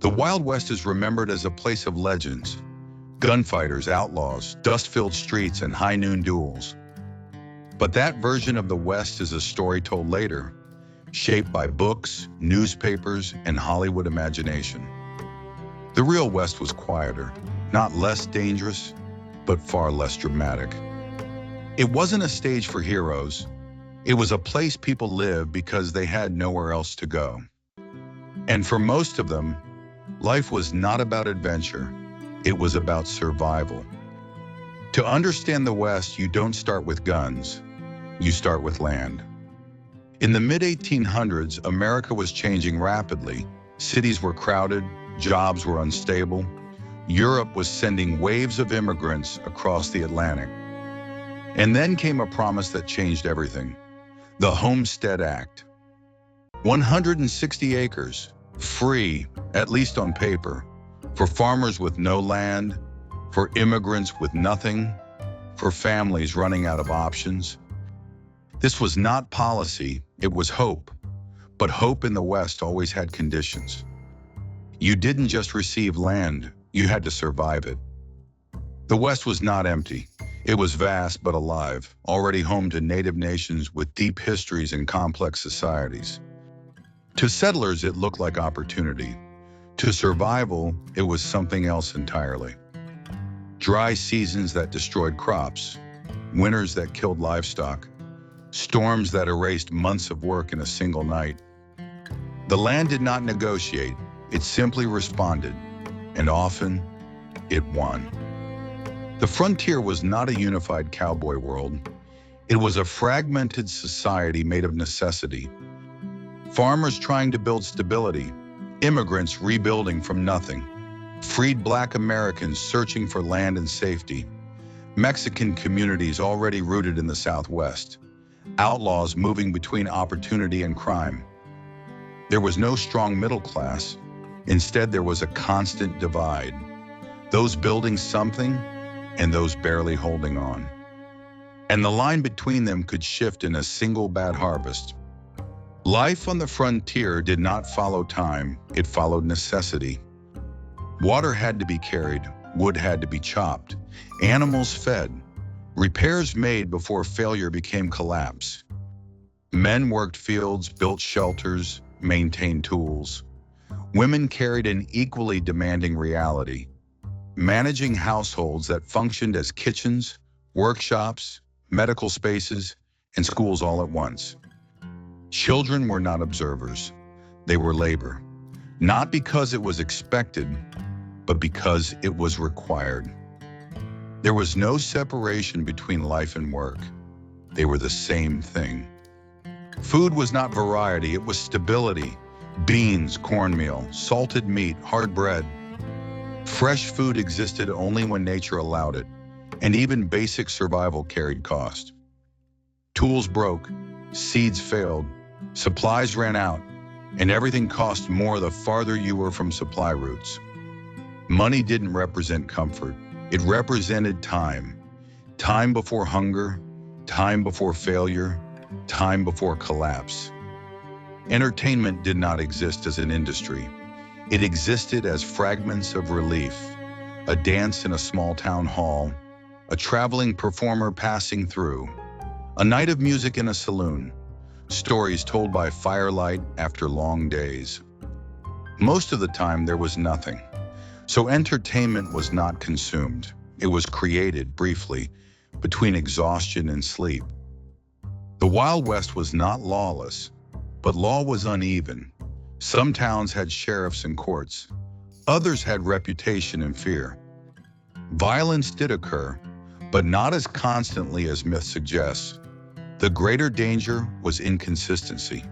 The Wild West is remembered as a place of legends, gunfighters, outlaws, dust-filled streets, and high noon duels. But that version of the West is a story told later, shaped by books, newspapers, and Hollywood imagination. The real West was quieter, not less dangerous, but far less dramatic. It wasn't a stage for heroes. It was a place people lived because they had nowhere else to go. And for most of them, life was not about adventure. It was about survival. To understand the West, you don't start with guns. You start with land. In the mid-1800s, America was changing rapidly. Cities were crowded, jobs were unstable. Europe was sending waves of immigrants across the Atlantic. And then came a promise that changed everything: the Homestead Act. 160 acres, free, at least on paper, for farmers with no land, for immigrants with nothing, for families running out of options. This was not policy, it was hope. But hope in the West always had conditions. You didn't just receive land, you had to survive it. The West was not empty. It was vast but alive, already home to native nations with deep histories and complex societies. To settlers, it looked like opportunity. To survival, it was something else entirely. Dry seasons that destroyed crops, winters that killed livestock, storms that erased months of work in a single night. The land did not negotiate, it simply responded, and often, it won. The frontier was not a unified cowboy world. It was a fragmented society made of necessity. Farmers trying to build stability, immigrants rebuilding from nothing, freed Black Americans searching for land and safety, Mexican communities already rooted in the Southwest, outlaws moving between opportunity and crime. There was no strong middle class. Instead, there was a constant divide. Those building something and those barely holding on. And the line between them could shift in a single bad harvest. Life on the frontier did not follow time, it followed necessity. Water had to be carried, wood had to be chopped, animals fed, repairs made before failure became collapse. Men worked fields, built shelters, maintained tools. Women carried an equally demanding reality, managing households that functioned as kitchens, workshops, medical spaces, and schools all at once. Children were not observers, they were labor, not because it was expected, but because it was required. There was no separation between life and work. They were the same thing. Food was not variety, it was stability. Beans, cornmeal, salted meat, hard bread. Fresh food existed only when nature allowed it, and even basic survival carried cost. Tools broke, seeds failed, supplies ran out, and everything cost more the farther you were from supply routes. Money didn't represent comfort, it represented time. Time before hunger, time before failure, time before collapse. Entertainment did not exist as an industry. It existed as fragments of relief, a dance in a small town hall, a traveling performer passing through, a night of music in a saloon, stories told by firelight after long days. Most of the time there was nothing. So entertainment was not consumed. It was created briefly between exhaustion and sleep. The Wild West was not lawless, but law was uneven. Some towns had sheriffs and courts. Others had reputation and fear. Violence did occur, but not as constantly as myth suggests. The greater danger was inconsistency.